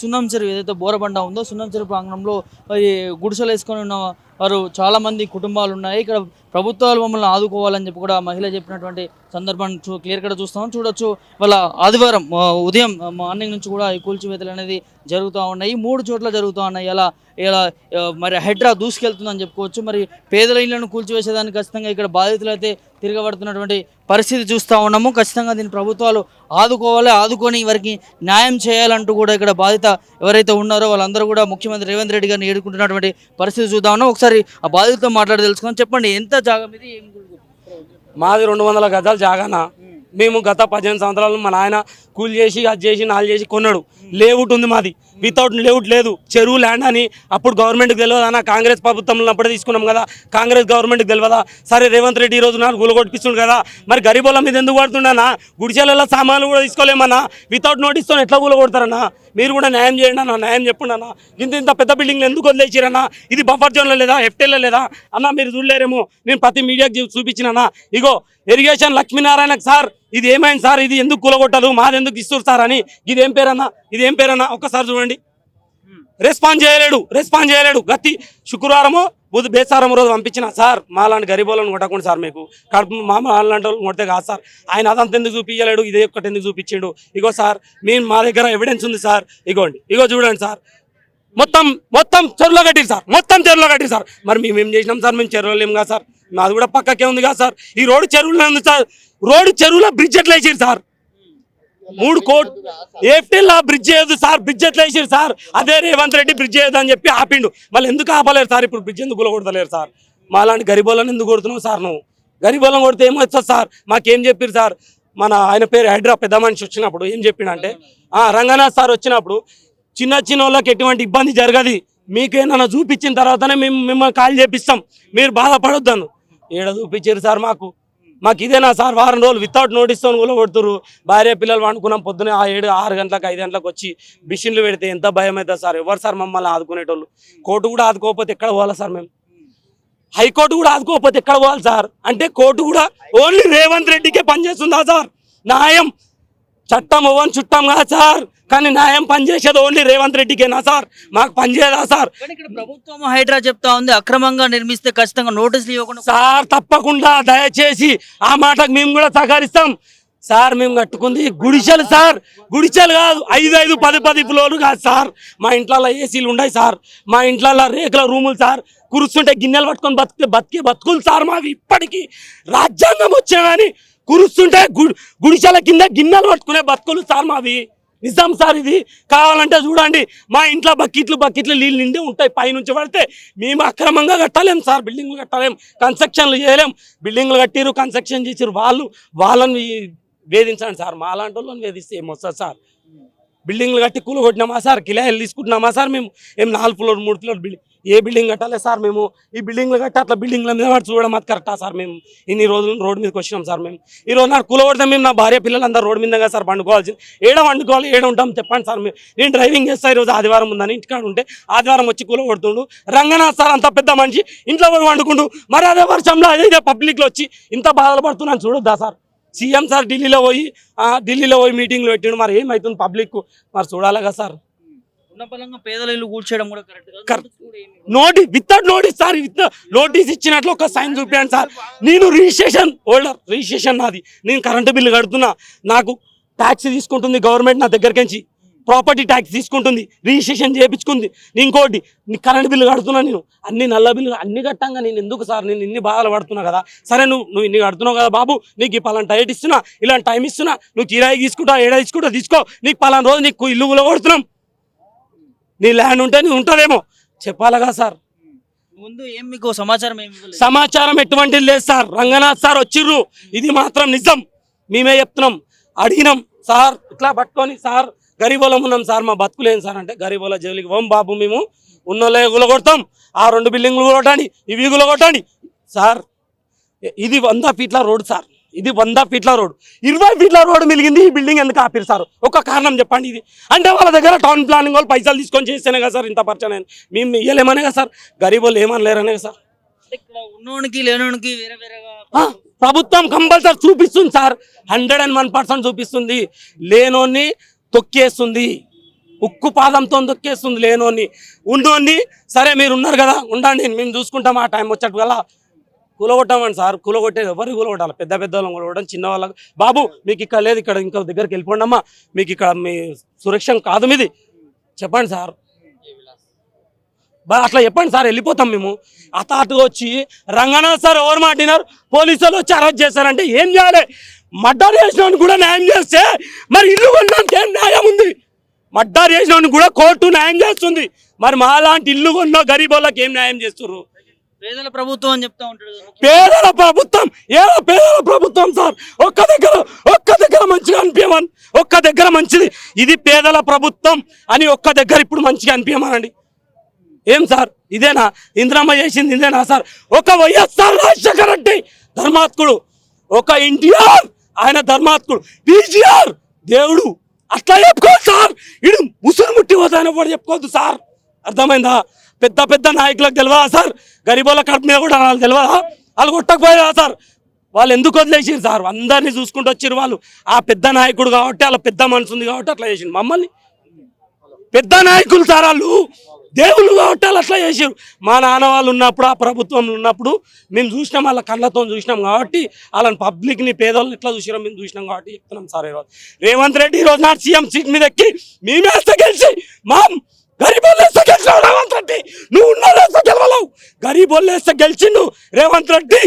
సున్నం చెరువు ఏదైతే బోరబండ ఉందో సున్నం చెరువు ప్రాంగణంలో ఈ గుడిసెలు వేసుకొని ఉన్న వారు చాలా మంది కుటుంబాలు ఉన్నాయి. ఇక్కడ ప్రభుత్వాలు మమ్మల్ని ఆదుకోవాలని చెప్పి కూడా మహిళ చెప్పినటువంటి సందర్భాన్ని క్లియర్ కట్ చూస్తాం చూడొచ్చు. వాళ్ళ ఆదివారం ఉదయం మార్నింగ్ నుంచి కూడా ఈ కూల్చివేతలు అనేది జరుగుతూ ఉన్నాయి. 3 చోట్ల జరుగుతూ ఉన్నాయి. ఇలా ఇలా మరి హైడ్రా దూసుకెళ్తుందని చెప్పుకోవచ్చు. మరి పేదల ఇళ్లను కూల్చివేసేదానికి ఖచ్చితంగా ఇక్కడ బాధితులు అయితే తిరగబడుతున్నటువంటి పరిస్థితి చూస్తూ ఉన్నాము. ఖచ్చితంగా దీన్ని ప్రభుత్వాలు ఆదుకోవాలి, ఆదుకొని వారికి న్యాయం చేయాలంటూ కూడా ఇక్కడ బాధిత ఎవరైతే ఉన్నారో వాళ్ళందరూ కూడా ముఖ్యమంత్రి రేవంత్ రెడ్డి గారిని ఏడుకుంటున్నటువంటి పరిస్థితి చూద్దాం ఉన్నాం. ఒకసారి ఆ బాధితులతో మాట్లాడి తెలుసుకుందాం. చెప్పండి, ఎంత జాగా మీది? మాది 200 గజాలు జాగానా. మేము గత 18 సంవత్సరాలు మా నాయన కూలి చేసి అది చేసి నాలుగు చేసి కొన్నాడు. లేఅవుట్ ఉంది మాది, వితౌట్ లేఅవుట్ లేదు. చెరువు ల్యాండ్ అని అప్పుడు గవర్నమెంట్కి తెలియదా? కాంగ్రెస్ ప్రభుత్వంలో అప్పుడే తీసుకున్నాం కదా, కాంగ్రెస్ గవర్నమెంట్కి తెలియదా? సరే రేవంత్ రెడ్డి ఈరోజు నాకు గులగొట్టిస్తుండు కదా, మరి గరీబోళ్ళ మీద ఎందుకు పడుతుండన్నా? గుడిసెలలో సామాన్లు కూడా తీసుకోలేమన్నా. వితౌట్ నోటీస్తో ఎట్లా గులగొడతారన్నా? మీరు కూడా న్యాయం చేయండి అన్న, న్యాయం చెప్పండి అన్న. ఇంత పెద్ద బిల్డింగ్లు ఎందుకు వదిలేసిరన్నా? ఇది బఫర్ జోన్లో లేదా, ఎఫ్టీఎల్లో లేదా అన్న? మీరు చూడలేరేమో, నేను ప్రతి మీడియాకి చూపించినా. ఇగో ఇరిగేషన్ లక్ష్మీనారాయణకు సార్ ఇది ఏమైంది సార్, ఇది ఎందుకు కూలగొట్టదు, మాది ఎందుకు ఇస్తారు సార్ అని. ఇదేం పేరన్నా, ఇదేం పేరన్నా? ఒక్కసారి చూడండి. రెస్పాన్స్ చేయలేడు. గట్టి శుక్రవారమో బేసారం రోజు పంపించిన సార్ మాలాంటి గరీబోళ్ళని కొట్టకుండా సార్, మీకు కడుపు మాలాంటి వాళ్ళు కొడితే కాదు సార్. ఆయన అదంతా ఎందుకు చూపించలేడు, ఇదే ఒక్కటి ఎందుకు చూపించాడు? ఇగో సార్ మా దగ్గర ఎవిడెన్స్ ఉంది సార్. ఇగోండి, ఇగో చూడండి సార్. మొత్తం చెరువులో కట్టిరు సార్. మరి మేమేం చేసినాం సార్? మేము చెరువులో లేము కదా సార్, మాది కూడా పక్కకే ఉంది కదా సార్. ఈ రోడ్డు చెరువులో ఉంది సార్. చెరువులో బ్రిడ్జ్ ఎట్లా వేసారు సార్? 3 కోట్లు ఏప్రిల్ బ్రిడ్జ్ చేయదు సార్, బ్రిడ్జ్ ఎట్లా వేసారు సార్? అదే రేవంత్ రెడ్డి బ్రిడ్జ్ చేయదు అని చెప్పి ఆపిండు. మళ్ళీ ఎందుకు ఆపలేరు సార్? ఇప్పుడు బ్రిడ్జ్ ఎందుకు కొడతలేరు సార్? మాలాంటి గరీబోళ్ళని ఎందుకు కొడుతున్నావు సార్? నువ్వు గరీబోళ్ళని కొడితే ఏమొస్తుంది సార్? మాకేం చెప్పారు సార్? ఆయన పేరు హైడ్రా పెద్ద మనిషి వచ్చినప్పుడు ఏం చెప్పిండంటే, రంగనాథ్ సార్ వచ్చినప్పుడు చిన్న వాళ్ళకి ఎటువంటి ఇబ్బంది జరగదు, మీకేమన్నా చూపించిన తర్వాతనే మేము మిమ్మల్ని కాల్ చేపిస్తాం, మీరు బాధపడొద్దాను. ఏడ చూపించారు సార్? మాకు ఇదేనా సార్? వారం రోజులు వితౌట్ నోటీస్తో కూడా కొడుతురు. భార్య పిల్లలు వండుకున్నాం, పొద్దునే 6 గంటలకు 5 గంటలకు వచ్చి మిషన్లు పెడితే ఎంత భయం అవుతుంది సార్? ఎవరు సార్ మమ్మల్ని ఆదుకునేటోళ్ళు? కోర్టు కూడా ఆదుకోకపోతే ఎక్కడ పోవాలి సార్? మేము హైకోర్టు కూడా ఆదుకోకపోతే ఎక్కడ పోవాలి సార్? అంటే కోర్టు కూడా ఓన్లీ రేవంత్ రెడ్డికే పనిచేస్తుందా సార్? న్యాయం చట్టం ఓవన్ చుట్టాం కదా సార్, కానీ న్యాయం పనిచేసేది ఓన్లీ రేవంత్ రెడ్డికేనా సార్? మాకు పనిచేయదా సార్? ఇక్కడ ప్రభుత్వం హైడ్రా చెప్తా ఉంది అక్రమంగా నిర్మిస్తే ఖచ్చితంగా నోటీసులు ఇవ్వకుండా సార్. తప్పకుండా దయచేసి ఆ మాటకు మేము కూడా సహకరిస్తాం సార్. మేము కట్టుకుంది గుడిసెలు సార్, గుడిసెలు కాదు, 5, 10 ఫ్లోర్లు కాదు సార్. మా ఇంట్లో ఏసీలు ఉన్నాయి సార్, మా ఇంట్లో రేకుల రూములు సార్. కురుస్తుంటే గిన్నెలు పట్టుకొని బతికే బతుకులు సార్ మావి. ఇప్పటికీ రాజ్యాంగం వచ్చినా కానీ కురుస్తుంటే గుడిసెల కింద గిన్నెలు పట్టుకునే బతుకులు సార్ మావి. నిజం సార్, ఇది కావాలంటే చూడండి. మా ఇంట్లో బకెట్లు నీళ్ళు నిండి ఉంటాయి. పైనుంచి పడితే మేము అక్రమంగా కట్టలేం సార్, బిల్డింగ్లు కట్టలేం, కన్స్ట్రక్షన్లు చేయలేం. బిల్డింగ్లు కట్టిరు, కన్స్ట్రక్షన్ చేసిరు, వాళ్ళని వేధించండి సార్. మా అలాంటి వాళ్ళని వేధిస్తే ఏమొస్తుంది సార్? బిల్డింగ్లు కట్టి కూల కొట్టినామా సార్? కిరాయిలు తీసుకుంటున్నామా సార్? మేము 4 ఫ్లోర్ 3 ఫ్లోర్ బిల్డింగ్ ఏ బిల్డింగ్ కట్టాలి సార్? మేము ఈ బిల్డింగ్లు కట్టి అట్లా బిల్డింగ్ల మీద చూడడం అది కరెక్టా సార్? మేము ఇన్ని రోజులు రోడ్డు మీదకి వచ్చినాం సార్. మేము ఈరోజు నాకు కూల కొడితే మేము నా భార్య పిల్లలందరూ రోడ్డు మీద కదా సార్ పండుకోవాల్సింది. వండుకోవాలి, ఉంటాం చెప్పండి సార్? నేను డ్రైవింగ్ చేస్తా, ఈరోజు ఆదివారం ఉందని ఇంటికాడ ఉంటే ఆదివారం వచ్చి కూల కొడుతుండు రంగనాథ్ సార్. అంత పెద్ద మనిషి ఇంట్లో పోయి వండుకుంటూ, మరి అదే వర్షంలో అదే పబ్లిక్లో వచ్చి ఇంత బాధలు పడుతున్నాను చూడొద్దా సార్? సీఎం సార్ ఢిల్లీలో పోయి మీటింగ్లు పెట్టిండు, మరి ఏమవుతుంది పబ్లిక్ మరి చూడాలి కదా సార్? పేదల ఇల్లు కూల్చేయడం కూడా వితౌట్ నోటీస్ సార్. నోటీస్ ఇచ్చినట్లు ఒక సైన్ చూపించండి సార్. నేను రిజిస్ట్రేషన్ నాది, నేను కరెంటు బిల్లు కడుతున్నా, నాకు ట్యాక్స్ తీసుకుంటుంది గవర్నమెంట్ నా దగ్గరికి నుంచి, ప్రాపర్టీ ట్యాక్స్ తీసుకుంటుంది, రిజిస్ట్రేషన్ చేయించుకుంది. ఇంకోటి కరెంట్ బిల్లు కడుతున్నా, నేను అన్ని నల్ల బిల్లు అన్ని కట్టంగా నేను ఎందుకు సార్? నేను ఇన్ని బాధలు పడుతున్నా కదా. సరే నువ్వు ఇన్ని కడుతున్నావు కదా బాబు, నీకు ఈ పలానా టైట్ ఇస్తున్నా, ఇలాంటి టైం ఇస్తున్నా, నువ్వు కిరాయి తీసుకుంటా, ఏడా తీసుకుంటా తీసుకో, నీకు పలానా రోజు నీకు ఇల్లు కొడుతున్నాం, నీ ల్యాండ్ ఉంటే నీ ఉంటుందేమో చెప్పాలి కదా సార్? ముందు ఏం మీకు సమాచారం ఎటువంటిది లేదు సార్. రంగనాథ్ సార్ వచ్చిర్రు, ఇది మాత్రం నిజం, మేమే చెప్తున్నాం. అడిగినాం సార్, ఇట్లా పట్టుకొని సార్ గరీబోళం ఉన్నాం సార్, మా బతుకులేం సార్ అంటే, గరీబోళ జైలుకి పోం బాబు, మేము ఉన్నోళ్ళే గులగొడతాం, ఆ 2 బిల్డింగ్లు కొట్టండి, ఇవి గులగొట్టండి సార్. ఇది 100 ఫీట్ల రోడ్ సార్, ఇది 100 ఫీట్ల రోడ్, 20 ఫీట్ల రోడ్ మిలిగింది. ఈ బిల్డింగ్ ఎందుకు ఆపిరు సార్? ఒక కారణం చెప్పండి. ఇది అంటే వాళ్ళ దగ్గర టౌన్ ప్లానింగ్ వాళ్ళు పైసలు తీసుకొని చేస్తేనే కదా సార్ ఇంత పరిచయం. మేము ఇయ్యలేమనే కదా సార్, గరీబోళ్ళు ఏమనలేరనే కదా సార్? ఉన్నోనికి లేనోనికి వేరేగా ప్రభుత్వం కంపల్సరీ చూపిస్తుంది సార్, 101% చూపిస్తుంది. లేనోన్ని తొక్కేస్తుంది. ఉక్కు పాదంతో దొక్కేస్తుంది లేనోని. ఉన్నోని సరే మీరు ఉన్నారు కదా ఉండండి మేము చూసుకుంటాం, ఆ టైం వచ్చేట్టు గల కూలగొట్టామండి సార్. కూలగొట్టేది ఎవరు కూలగొట్టాలి? పెద్ద పెద్ద వాళ్ళని కూలగొట్టడం, చిన్న వాళ్ళకి బాబు మీకు ఇక్కడ లేదు, ఇక్కడ ఇంకో దగ్గరికి వెళ్ళిపోండి అమ్మా, మీకు ఇక్కడ మీ సురక్షం కాదు మీది చెప్పండి సార్. అట్లా చెప్పండి సార్, వెళ్ళిపోతాం మేము. అటు వచ్చి రంగనాథ్ సార్ ఎవరు మాట్లాడినారు, పోలీసులు వచ్చి అరెస్ట్ చేశారంటే ఏం చేయాలి? మర్డర్ చేసినోని కూడా న్యాయం చేస్తే మరి ఇల్లు కొన్నానికి ఏం న్యాయం ఉంది? మర్డర్ చేసినోని కూడా కోర్టు న్యాయం చేస్తుంది, మరి మాలాంటి ఇల్లు కొన్న గరీబ్ వాళ్ళకి ఏం న్యాయం చేస్తున్నారు? పేదల ప్రభుత్వం అని చెప్తా ఉంటాడు. పేదల ప్రభుత్వం ఏదో పేదల ప్రభుత్వం సార్. ఒక్క దగ్గర మంచిగా అనిపించమని, ఒక్క దగ్గర మంచిది ఇది పేదల ప్రభుత్వం అని ఒక్క దగ్గర ఇప్పుడు మంచిగా అనిపించమనండి. ఏం సార్ ఇదేనా ఇంద్రమ్మ చేసింది? ఇదేనా సార్? ఒక వైఎస్ఆర్ రాజశేఖర రెడ్డి ధర్మాత్ముడు, ఒక ఎన్టీఆర్ ఆయన ధర్మాత్ముడు, కేసీఆర్ దేవుడు, అట్లా చెప్పుకోవద్దు సార్. ఇడు ముసురు ముట్టి పోతాయని కూడా చెప్పుకోవద్దు సార్, అర్థమైందా? పెద్ద పెద్ద నాయకులకు తెలియదా సార్? గరీబోళ్ళ కడుపు మీద కూడా వాళ్ళు తెలియదా? వాళ్ళు కొట్టకపోయారా సార్? వాళ్ళు ఎందుకు వదిలేసారు సార్? అందరినీ చూసుకుంటూ వచ్చారు వాళ్ళు. ఆ పెద్ద నాయకుడు కాబట్టి, వాళ్ళ పెద్ద మనసు ఉంది కాబట్టి అట్లా చేసిండు మమ్మల్ని. పెద్ద నాయకులు సార్ వాళ్ళు, దేవుళ్ళు కాబట్టి వాళ్ళు అట్లా చేసారు. మా నాన్న వాళ్ళు ఉన్నప్పుడు, ఆ ప్రభుత్వంలో ఉన్నప్పుడు మేము చూసినాం, వాళ్ళ కళ్ళతో చూసినాం కాబట్టి, వాళ్ళని పబ్లిక్ని పేదోళ్ళని ఎట్లా చూసినాం మేము చూసినాం కాబట్టి చెప్తున్నాం సార్. ఈరోజు రేవంత్ రెడ్డి ఈరోజు నాడు సీఎం సీట్ మీద ఎక్కి మేమేస్తే గెలిచి మా గరీబోళ్ళు వేస్తే గెలిచినావు రేవంత్ రెడ్డి, నువ్వు ఉన్నోళ్ళేస్తే గెలవలేవు. గరీబోళ్ళు వేస్తే గెలిచిండు రేవంత్ రెడ్డి.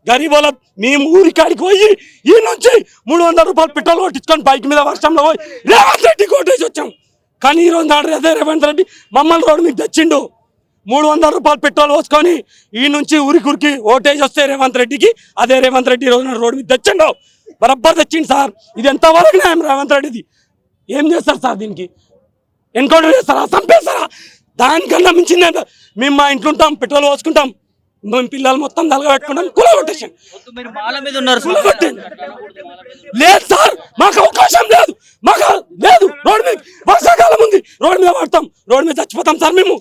గరీబోళ్ళ మేము ఊరికాడికి పోయి ఈ నుంచి 300 రూపాయలు పెట్రోల్ కొట్టించుకొని బైక్ మీద వర్షంలో పోయి రేవంత్ రెడ్డి కోటేసి వచ్చాం. కానీ ఈరోజు నాడు అదే రేవంత్ రెడ్డి మమ్మల్ని రోడ్డు మీకు తెచ్చిండు. 300 రూపాయలు పెట్రోల్ పోసుకొని ఈ నుంచి ఊరికి ఓటేజ్ వస్తే రేవంత్ రెడ్డికి, అదే రేవంత్ రెడ్డి ఈరోజు నాడు రోడ్డు మీద తెచ్చిండు, బరబ్బర్ తెచ్చిండు సార్. ఇది ఎంతవరకు న్యాయం రేవంత్ రెడ్డిది? ఏం చేస్తారు సార్? దీనికి ఎన్కౌంటర్ చేస్తారా? చంపేస్తారా? దానికన్నా మించింది మేము మా ఇంట్లో ఉంటాం, పెట్రోల్ పోసుకుంటాం, మేము పిల్లలు మొత్తం తలగబెట్టుకుంటాం, కూలగొట్టేసాం. లేదు సార్, మాకు అవకాశం లేదు, మాకు లేదు. రోడ్డు మీద వర్షాకాలం ఉంది, రోడ్డు మీద పడతాం, రోడ్డు మీద చచ్చిపోతాం సార్. మేము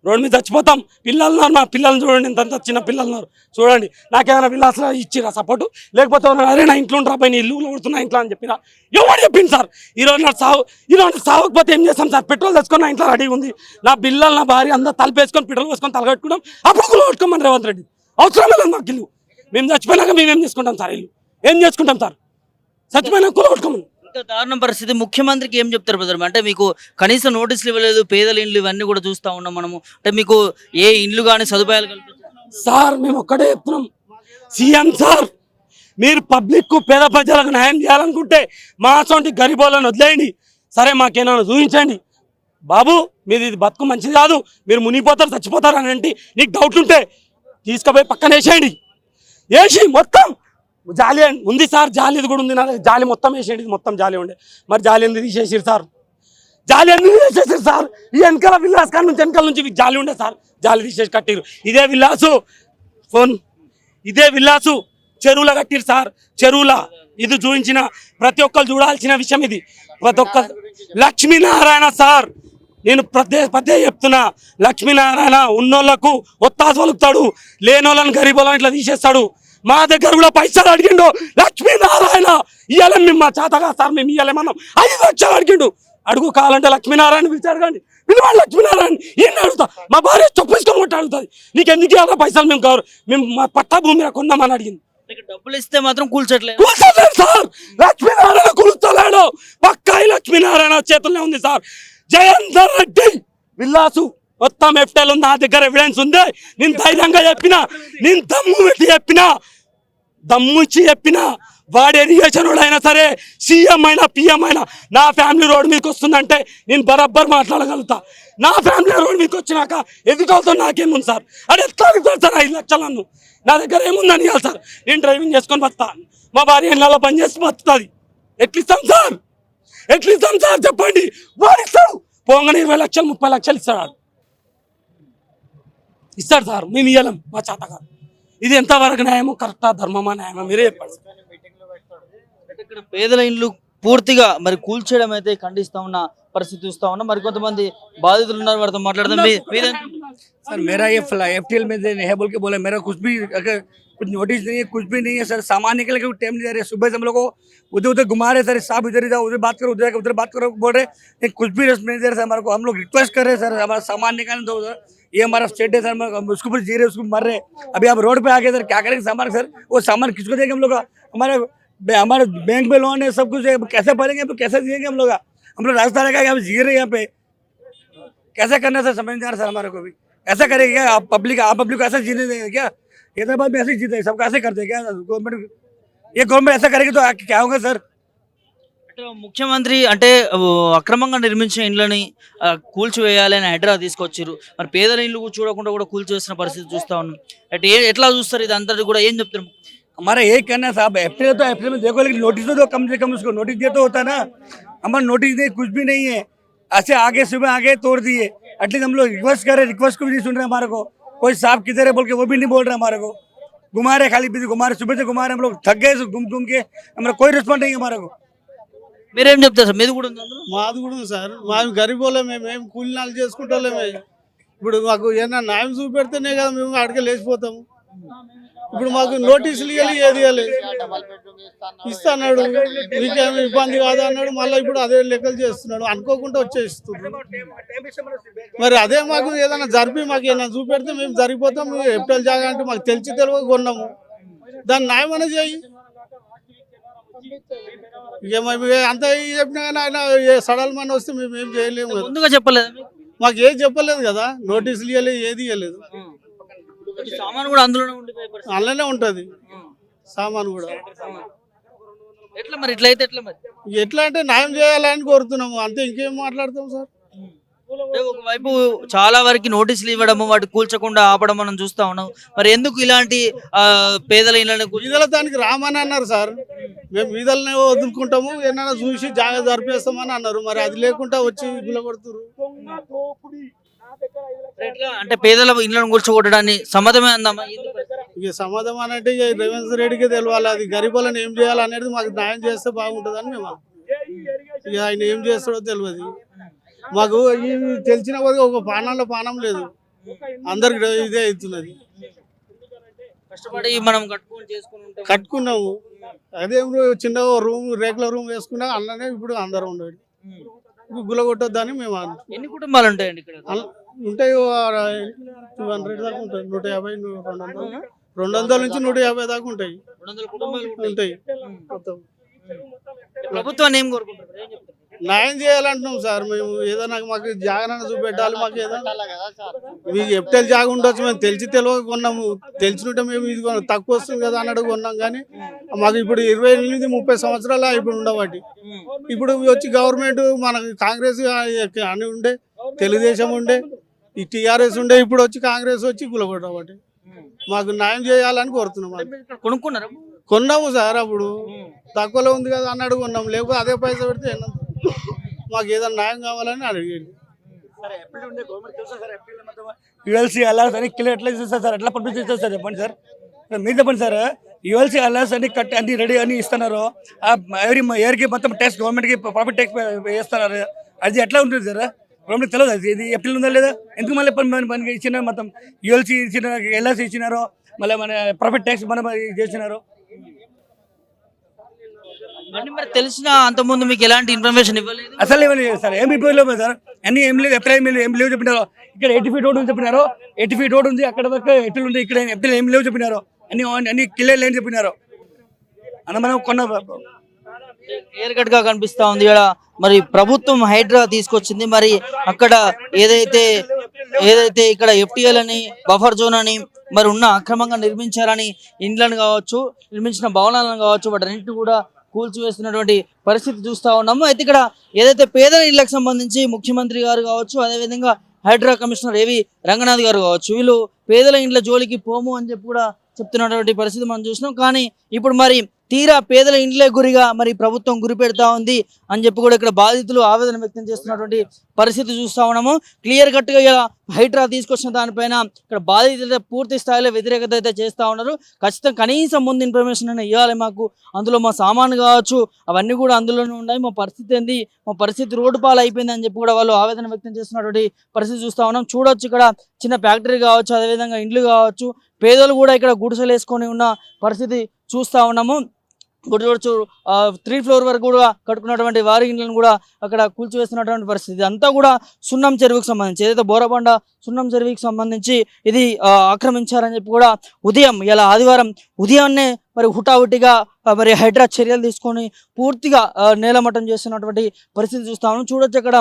రోడ్డు మీద చచ్చిపోతాం. పిల్లలు ఉన్నారు, మా పిల్లల్ని చూడండి, ఇంత చిన్న పిల్లలు ఉన్నారు చూడండి. నాకేమైనా పిల్లలు అసలు ఇచ్చిరా సపోర్టు? లేకపోతే అరే నా ఇంట్లో ఉంటారా పైన ఇల్లు కొడుతున్నా ఇంట్లో అని చెప్పినా ఎవరు చెప్పింది సార్? ఈరోజు ఈరోజు సావకపోతే ఏం చేస్తాం సార్? పెట్రోల్ తెచ్చుకొని నా ఇంట్లో రెడీ ఉంది, నా పిల్లలు నా భార్య అందరూ తలపేసుకొని పెట్రోల్ వేసుకొని తలగట్టుకున్నాం, అప్పుడు కూడా కొట్టుకోమని రేవంత్ రెడ్డి. అవసరమే లేదు మాకు ఇల్లు. మేము చచ్చిపోయినాక మేమేం చేసుకుంటాం సార్? ఇల్లు ఏం చేసుకుంటాం సార్? చచ్చిపోయినా కూడా కొట్టుకోమని. ఇంత దారుణం పరిస్థితి. ముఖ్యమంత్రికి ఏం చెప్తారు బ్రదర్? అంటే మీకు కనీసం నోటీసులు ఇవ్వలేదు, పేదల ఇండ్లు ఇవన్నీ కూడా చూస్తూ ఉన్నాం మనము. అంటే మీకు ఏ ఇండ్లు కానీ సదుపాయాలు కల్పించారు సార్? మేము ఒక్కటే చెప్తున్నాం, సీఎం సార్ మీరు పబ్లిక్ పేద ప్రజలకు న్యాయం చేయాలనుకుంటే మా అసొంటి గరీబోళ్ళని వదిలేయండి. సరే మాకేమైనా చూపించండి బాబు, మీది ఇది బతుకు మంచిది కాదు, మీరు మునిగిపోతారు చచ్చిపోతారు అని అంటే నీకు డౌట్లు ఉంటే తీసుకుపోయి పక్కన వేసేయండి. వేసి మొత్తం జాలి ఉంది సార్, జాలి కూడా ఉంది నా దగ్గర, జాలి మొత్తం వేసేయండి. మొత్తం జాలి ఉండే, మరి జాలి ఎందుకు తీసేసారు సార్? జాలి ఎందుకు తీసేసారు సార్? ఈ వెనకాల విల్లాస్ కాడ నుంచి వెనకాల నుంచి జాలి ఉండే సార్, జాలి తీసేసి కట్టిరు. ఇదే విల్లాసు ఇదే విల్లాసు చెరువుల కట్టిరు సార్. చెరువుల ఇది చూపించిన ప్రతి ఒక్కరు చూడాల్సిన విషయం ఇది. ప్రతి ఒక్క లక్ష్మీనారాయణ సార్, నేను పదే చెప్తున్నా, లక్ష్మీనారాయణ ఉన్నోళ్లకు ఒత్తాసు పలుకుతాడు, లేనోళ్ళని గరీబోళ్ళని ఇట్లా తీసేస్తాడు. మా దగ్గర కూడా పైసలు అడిగిండు లక్ష్మీనారాయణ. ఇయ్యాలేం మేము, మా చేతగా సార్ మేము ఇయ్యాలేమన్నాం. 5 లక్షలు అడిగిండు. అడుగు కావాలంటే లక్ష్మీనారాయణ పిలిచి అడగండి, పిలవండి లక్ష్మీనారాయణ. ఏం అడుగుతా? మా భార్య చొప్పేసుకొని కొట్టి అడుగుతుంది, నీకు ఎందుకు ఇవ్వాలా పైసలు? మేము మా పట్టా భూమి మీద కొన్నామని అడిగింది. డబ్బులు ఇస్తే మాత్రం కూల్చట్లేదు సార్. లక్ష్మీనారాయణ కూలుస్తలేడు, పక్కా లక్ష్మీనారాయణ చేతుల్లో ఉంది సార్. జయందర్ రెడ్డి విల్లాసు మొత్తం ఎఫ్టెల్ ఉంది, నా దగ్గర ఎవిడెన్స్ ఉంది. నేను ధైర్యంగా చెప్పినా, నేను దమ్ము పెట్టి చెప్పినా, దమ్ము ఇచ్చి చెప్పినా, వాడు ఎరిగేషన్ అయినా సరే, సీఎం అయినా పిఎం అయినా, నా ఫ్యామిలీ రోడ్డు మీదకి వస్తుందంటే నేను బరాబర్ మాట్లాడగలుగుతా. నా ఫ్యామిలీ రోడ్డు మీదకి వచ్చినాక ఎదుటవుతో నాకేముంది సార్? అది ఎట్లా అడుగుతాడు సార్ 5 లక్షలు? నన్ను నా దగ్గర ఏముందని ఇవ్వాలి సార్? నేను డ్రైవింగ్ చేసుకొని బతుతా, మా భార్య ఇళ్ళలో పని చేసి బతుకుతుంది. ఎట్లిస్తాం సార్? ఎట్లిస్తాం సార్ చెప్పండి? వాడు ఇస్తాడు పోగానే 20 లక్షలు 30 లక్షలు ఇస్తాడు. ఇస్తాడు సార్, మేము ఇవ్వలేం, మా చేత కాదు. ఇది ఎంతవరకు న్యాయమో, కరెక్టా, ధర్మమా, న్యాయమా మీరే చెప్పండి. ఇక్కడ పేదల ఇండ్లు పూర్తిగా మరి కూల్చేయడం అయితే ఖండిస్తా ఉన్న పరిస్థితి చూస్తా ఉన్నా. మరి కొంతమంది బాధితులు ఉన్నారు, వారితో మాట్లాడదాం. सर मेरा ये FTL में है बोल के बोला, मेरा कुछ भी अगर कुछ नोटिस नहीं है, कुछ भी नहीं है सर। सामान निकलने का टाइम नहीं दे रहे। सुबह से हम लोग को उधर उधर घुमा रहे सर, साहब इधर जाओ, उधर बात करो, उधर बात करो बोल रहे, लेकिन कुछ भी रेस्पॉन्स नहीं दे रहे सर हमारे को। हम लोग रिक्वेस्ट कर रहे हैं सर, हमारा सामान निकालने दो सर। ये हमारा स्टेट है सर, हम उसके ऊपर जी रहे, उसको मर रहे। अभी आप रोड पे आ गए सर, क्या करेंगे सामान सर? वो सामान किसको देंगे हम लोग का? हमारे बैंक में लोन है, सब कुछ है, कैसे भरेंगे, कैसे जिएंगे हम लोग? हम लोग राजस्थान का हम जी रहे हैं यहाँ पे, कैसे करना सर? समझ नहीं आ रहा सर हमारे को भी। ऐसा करेंगे क्या आप पब्लिक को ऐसा जीने देंगे क्या? हैदराबाद में ऐसे ही जीते, सबको ऐसे करते क्या गवर्नमेंट? ये गवर्नमेंट ऐसा करेगी तो क्या होगा सर? అంటే ముఖ్యమంత్రి అంటే అక్రమంగా నిర్మించిన ఇండ్లని కూల్చివేయాలి అని హైదరాబాద్ తీసుకొచ్చారు. మరి పేదల ఇల్లు చూడకుండా కూడా కూల్చివేసిన పరిస్థితి చూస్తా ఉన్నాం. అంటే ఎట్లా చూస్తారు ఇది అంతటి కూడా ఏం చెప్తారు? हमारा यही कहना है साहब, अप्रैल में देखो, लेकिन नोटिस तो दो, कम से कम उसको नोटिस दिया तो होता ना। हमारा नोटिस नहीं, कुछ भी नहीं है। ऐसे आगे सुबह आगे तोड़ दिए। एटलीस्ट हम लोग रिक्वेस्ट कर रहे, रिक्वेस्ट को भी नहीं सुन रहे हमारे को। कोई साहब किधर है बोल के वो भी नहीं बोल रहे हमारे को। घुमा रहे, खाली घुमा रहे, सुबह से घुमा रहे, हम लोग थक गए घूम घूम के। हमारा कोई रिस्पॉन्स नहीं है हमारे को। మీరేం చెప్తారు సార్? మీది కూడా ఉంది అందులో? మాది కూడా ఉంది సార్. మాది గరీబోళ్ళే, మేము కూలినాలు చేసుకుంటోళ్ళమే. ఇప్పుడు మాకు ఏమన్నా న్యాయం చూపెడితేనే కదా మేము అడిగే లేచిపోతాము. ఇప్పుడు మాకు నోటీసులు ఇవ్వాలి, ఏది ఇవ్వలేదు. ఇస్తాడు, మీకేమి ఇబ్బంది కాదు అన్నాడు. మళ్ళీ ఇప్పుడు అదే లెక్కలు చేస్తున్నాడు, అనుకోకుండా వచ్చేస్తున్నాడు. మరి అదే మాకు ఏదైనా జరిపి మాకు ఏదైనా చూపెడితే మేము జరిగిపోతాం. ఎప్పుడు జాగా అంటే మాకు తెలియక కొన్నాము, దాన్ని న్యాయం అనేది చేయి. ఇక మేము అంత చెప్పినా కానీ ఆయన సడల్ మన వస్తే మేము ఏం చేయలేము కదా. ముందుగా చెప్పలేదు మీకు? మాకు ఏది చెప్పలేదు కదా, నోటీసులు ఇవ్వలేదు, ఏది ఇవ్వలేదు. ఈ సామాను కూడా అందులోనే ఉండిపోయే పరిస్థితి. అందులోనే ఉంటుంది సామాన్ కూడా. ఎట్లా మరి ఇట్లయితే ఎట్లా మరి? ఎట్లా అంటే న్యాయం చేయాలని కోరుతున్నాము, అంతే. ఇంకేం మాట్లాడతాం సార్? అంటే ఒకవైపు చాలా వరకు నోటీసులు ఇవ్వడము, వాటి కూల్చకుండా ఆపడం మనం చూస్తా ఉన్నాం. మరి ఎందుకు ఇలాంటి పేదల ఇళ్ళని వీధుల దానికి రామని అన్నారు సార్. మేము వీధులనే వదులుకుంటాము, ఏమన్నా చూసి జాగా జరిపేస్తామని అన్నారు. మరి అది లేకుండా వచ్చి గుల కొడుతున్నారు. ఎట్లా అంటే పేదల ఇళ్ళను కూల్చొట్టడాన్ని సమ్మతమే అందామా? ఇక సమాధానం అంటే ఇక రేవంత్ రెడ్డికి తెలియాలి, అది గరీబులను ఏం చేయాలనేది మాకు న్యాయం చేస్తే బాగుంటుందని మేము. ఇక ఆయన ఏం చేస్తాడో తెలియదు మాకు. ఈ తెలిసిన కొద్దిగా ఒక పానం లేదు, అందరికి ఇదే అవుతున్నది. కష్టపడి మనం కట్టుకున్నాము, అదే చిన్న రూమ్, రేకుల రూమ్ వేసుకున్నా అన్ననే ఇప్పుడు అందరూ ఉండేది. గుల కొట్టొద్దని మేము ఎన్ని కుటుంబాలు ఉంటాయండి ఇక్కడ? ఉంటాయి 200 దాకా ఉంటాయి, 150, 200 నుంచి 150 దాకా ఉంటాయి. ఉంటాయి మొత్తం. ప్రభుత్వాన్ని ఏం కోరుకుంటారు? న్యాయం చేయాలంటున్నాం సార్ మేము. ఏదైనా మాకు జాగ్రత్త చూపెట్టాలి. మాకు ఏదైనా మీకు ఎప్పుడు జాగా ఉండొచ్చు, మేము తెలియక కొన్నాము. తెలిసినట్టే మేము ఇది తక్కువ వస్తుంది కదా అన్నట్టు కొన్నాం. కానీ మాకు ఇప్పుడు 28-30 సంవత్సరాలు ఇప్పుడు ఉండబట్టి, ఇప్పుడు వచ్చి గవర్నమెంట్ మనకు కాంగ్రెస్ అని ఉండే, తెలుగుదేశం ఉండే, ఈ టీఆర్ఎస్ ఉండే, ఇప్పుడు వచ్చి కాంగ్రెస్ వచ్చి గులగొట్టబట్టి మాకు న్యాయం చేయాలని కోరుతున్నాం. కొనుక్కున్నారా? కొన్నాము సార్, అప్పుడు తక్కువలో ఉంది కదా అన్నట్టు కొన్నాము. లేకపోతే అదే పైసా పెడితే మాకు ఏదైనా న్యాయం కావాలని అడిగేది. యుఎల్సీ అలర్ట్స్ అని కిలో ఎట్లా ఇస్తారు సార్? ఎట్లా పంపిస్తారు సార్? చెప్పండి సార్, మీరు చెప్పండి సార్. యుఎల్సీ అలర్ట్స్ అన్ని కట్టి అన్ని రెడీ అని ఇస్తున్నారు. ఎవరి ఇయర్కి మొత్తం ట్యాక్స్ గవర్నమెంట్కి ప్రాఫిట్ ట్యాక్స్ వేస్తున్నారు. అది ఎట్లా ఉంటుంది సార్? గవర్నమెంట్ తెలియదు అది ఇది ఏప్రిల్ ఉందా లేదా? ఎందుకు మళ్ళీ మనకి ఇచ్చిన మొత్తం యుఎల్సీ ఇచ్చిన, ఎల్ఐసి ఇచ్చినారో, మళ్ళీ మన ప్రాఫిట్ ట్యాక్స్ మనం చేసినారు. మరి తెలిసిన అంతకుముందు మీకు ఎలాంటి ఇన్ఫర్మేషన్ ఇవ్వలేదు? అసలు ఇవ్వలేదు సార్, ఏమి ఇవ్వలేదు సార్. అన్ని ఏం లేదు, ఎప్పుడు ఏం లేవు చెప్పినారు. ఇక్కడ 80 feet రోడ్ ఉంది చెప్పినారు, 80 feet రోడ్ ఉంది, అక్కడ వరకు ఎప్పుడు ఉంది, ఇక్కడ ఎప్పుడు ఏం లేవు చెప్పినారు. అన్ని కిల్లర్ లేని చెప్పినారు. అన్న మనం కొన్న క్లియర్ కట్ గా కనిపిస్తా ఉంది ఇక్కడ. మరి ప్రభుత్వం హైడ్రా తీసుకొచ్చింది. మరి అక్కడ ఏదైతే ఇక్కడ ఎఫ్టీఎల్ అని, బఫర్ జోన్ అని, మరి ఉన్న అక్రమంగా నిర్మించాలని ఇండ్లను కావచ్చు, నిర్మించిన భవనాలను కావచ్చు, వాటన్నింటిని కూడా కూల్చివేస్తున్నటువంటి పరిస్థితి చూస్తా ఉన్నాము. అయితే ఇక్కడ ఏదైతే పేదల ఇళ్లకు సంబంధించి ముఖ్యమంత్రి గారు కావచ్చు, అదేవిధంగా హైడ్రా కమిషనర్ ఏవి రంగనాథ్ గారు కావచ్చు, వీళ్ళు పేదల ఇండ్ల జోలికి పోము అని చెప్పి కూడా చెప్తున్నటువంటి పరిస్థితి మనం చూసినాం. కానీ ఇప్పుడు మరి తీరా పేదల ఇండ్లే గురిగా మరి ప్రభుత్వం గురి పెడతా ఉంది అని చెప్పి కూడా ఇక్కడ బాధితులు ఆవేదన వ్యక్తం చేస్తున్నటువంటి పరిస్థితి చూస్తా ఉన్నాము. క్లియర్ కట్గా ఇలా హైడ్రా తీసుకొచ్చిన దానిపైన ఇక్కడ బాధితులు పూర్తి స్థాయిలో వ్యతిరేకత అయితే చేస్తూ ఉన్నారు. ఖచ్చితంగా కనీసం ముందు ఇన్ఫర్మేషన్ అయినా ఇవ్వాలి మాకు, అందులో మా సామాను కావచ్చు అవన్నీ కూడా అందులోనే ఉన్నాయి, మా పరిస్థితి ఏంది, మా పరిస్థితి రోడ్డు పాలు అయిపోయింది అని చెప్పి కూడా వాళ్ళు ఆవేదన వ్యక్తం చేస్తున్నటువంటి పరిస్థితి చూస్తూ ఉన్నాం. చూడొచ్చు ఇక్కడ చిన్న ఫ్యాక్టరీ కావచ్చు, అదేవిధంగా ఇండ్లు కావచ్చు, పేదలు కూడా ఇక్కడ గుడిసెలు వేసుకొని ఉన్న పరిస్థితి చూస్తూ ఉన్నాము. చూడవచ్చు 3 ఫ్లోర్ వరకు కూడా కట్టుకున్నటువంటి వారి ఇళ్ళను కూడా అక్కడ కూల్చివేస్తున్నటువంటి పరిస్థితి. అంతా కూడా సున్నం చెరువుకు సంబంధించి, ఏదైతే బోరబండ సున్నం చెరువుకి సంబంధించి ఇది ఆక్రమించారని చెప్పి కూడా ఉదయం ఇలా ఆదివారం ఉదయాన్నే మరి హుటాహుటిగా మరి హైడ్రా చర్యలు తీసుకొని పూర్తిగా నేలమట్టం చేస్తున్నటువంటి పరిస్థితి చూస్తాము. చూడొచ్చు అక్కడ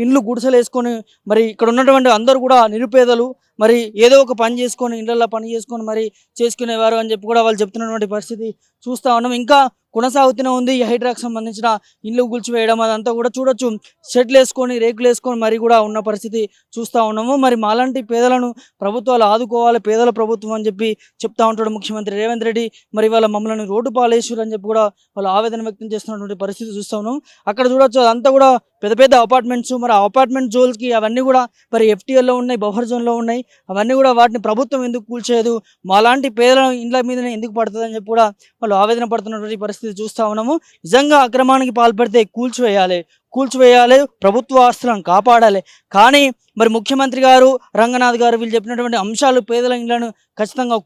ఇండ్లు గుడిసెలు వేసుకొని మరి ఇక్కడ ఉన్నటువంటి అందరూ కూడా నిరుపేదలు, మరి ఏదో ఒక పని చేసుకొని ఇళ్ళల్లో పని చేసుకొని మరి చేసుకునేవారు అని చెప్పి కూడా వాళ్ళు చెప్తున్నటువంటి పరిస్థితి చూస్తూ ఉన్నాం. ఇంకా కొనసాగుతూనే ఉంది ఈ హైడ్రాకి సంబంధించిన ఇండ్లు కూల్చివేయడం అదంతా కూడా. చూడొచ్చు షెడ్లు వేసుకొని రేకులు వేసుకొని మరి కూడా ఉన్న పరిస్థితి చూస్తూ ఉన్నాము. మరి మాలాంటి పేదలను ప్రభుత్వాలు ఆదుకోవాలి, పేదల ప్రభుత్వం అని చెప్పి చెప్తా ఉంటాడు ముఖ్యమంత్రి రేవంత్ రెడ్డి. మరి వాళ్ళ మమ్మల్ని రోడ్డు పాలేశ్వరు అని చెప్పి కూడా వాళ్ళు ఆవేదన వ్యక్తం చేస్తున్నటువంటి పరిస్థితి చూస్తూ ఉన్నాం. అక్కడ చూడొచ్చు అదంతా కూడా పెద్ద పెద్ద అపార్ట్మెంట్స్, మరి ఆ అపార్ట్మెంట్ జోన్స్కి అవన్నీ కూడా మరి FTLలో ఉన్నాయి, బఫర్ జోన్లో ఉన్నాయి. అవన్నీ కూడా వాటిని ప్రభుత్వం ఎందుకు కూల్చేయదు, మాలాంటి పేదల ఇండ్ల మీదనే ఎందుకు పడుతుంది అని చెప్పి కూడా వాళ్ళు ఆవేదన పడుతున్నటువంటి పరిస్థితి చూస్తూ ఉన్నాము. నిజంగా అక్రమానికి పాల్పడితే కూల్చివేయాలి, ప్రభుత్వ ఆస్తులను కాపాడాలి. కానీ మరి ముఖ్యమంత్రి గారు, రంగనాథ్ గారు వీళ్ళు చెప్పినటువంటి అంశాలు పేదల ఇండ్లను ఖచ్చితంగా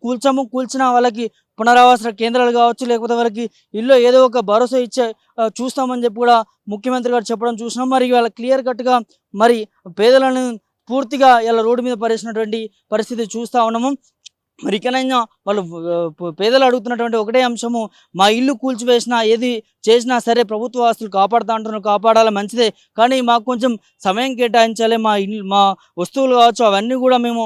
కూల్చినా వాళ్ళకి పునరావాస కేంద్రాలు కావచ్చు, లేకపోతే వాళ్ళకి ఇల్లు ఏదో ఒక భరోసా ఇచ్చే చూస్తామని చెప్పి కూడా ముఖ్యమంత్రి గారు చెప్పడం చూసినాం. మరి వాళ్ళ క్లియర్ కట్గా మరి పేదలను పూర్తిగా ఇలా రోడ్డు మీద పడేసినటువంటి పరిస్థితి చూస్తూ ఉన్నాము. మరి ఇకనైనా వాళ్ళు పేదలు అడుగుతున్నటువంటి ఒకటే అంశము, మా ఇల్లు కూల్చివేసినా ఏది చేసినా సరే ప్రభుత్వ ఆస్తులు కాపాడుతూ అంటున్నారు, కాపాడాలి మంచిదే, కానీ మాకు కొంచెం సమయం కేటాయించాలి, మా వస్తువులు కావచ్చు అవన్నీ కూడా మేము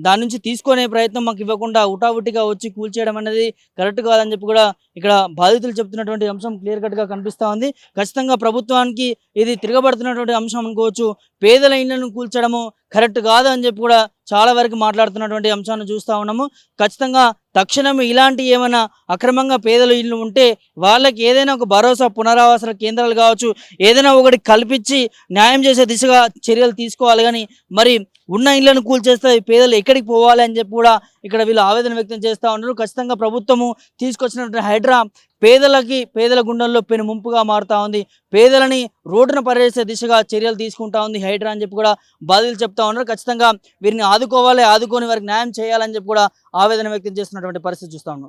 దాని నుంచి తీసుకునే ప్రయత్నం మాకు ఇవ్వకుండా ఉటావుటిగా వచ్చి కూల్చేయడం అనేది కరెక్ట్ కాదని చెప్పి కూడా ఇక్కడ బాధితులు చెప్తున్నటువంటి అంశం క్లియర్ కట్గా కనిపిస్తూ ఉంది. ఖచ్చితంగా ప్రభుత్వానికి ఇది తిరగబడుతున్నటువంటి అంశం అనుకోవచ్చు. పేదల ఇళ్లను కూల్చడము కరెక్ట్ కాదు అని చెప్పి కూడా చాలా వరకు మాట్లాడుతున్నటువంటి అంశాన్ని చూస్తూ ఉన్నాము. ఖచ్చితంగా తక్షణం ఇలాంటి ఏమైనా అక్రమంగా పేదల ఇళ్ళు ఉంటే వాళ్ళకి ఏదైనా ఒక భరోసా, పునరావాస కేంద్రాలు కావచ్చు, ఏదైనా ఒకటి కల్పించి న్యాయం చేసే దిశగా చర్యలు తీసుకోవాలి. కానీ మరి ఉన్న ఇళ్లను కూల్చేస్తే పేదలు ఎక్కడికి పోవాలి అని చెప్పి కూడా ఇక్కడ వీళ్ళు ఆవేదన వ్యక్తం చేస్తూ ఉన్నారు. ఖచ్చితంగా ప్రభుత్వము తీసుకొచ్చినటువంటి హైడ్రా పేదల గుండెల్లో పెను ముంపుగా మారుతూ ఉంది, పేదలని రోడ్డున పడేసే దిశగా చర్యలు తీసుకుంటా ఉంది హైడ్రా అని చెప్పి కూడా బాధితులు చెప్తా ఉన్నారు. ఖచ్చితంగా వీరిని ఆదుకోవాలి, ఆదుకొని వారికి న్యాయం చేయాలని చెప్పి కూడా ఆవేదన వ్యక్తం చేస్తున్నటువంటి పరిస్థితి చూస్తా ఉన్నాం.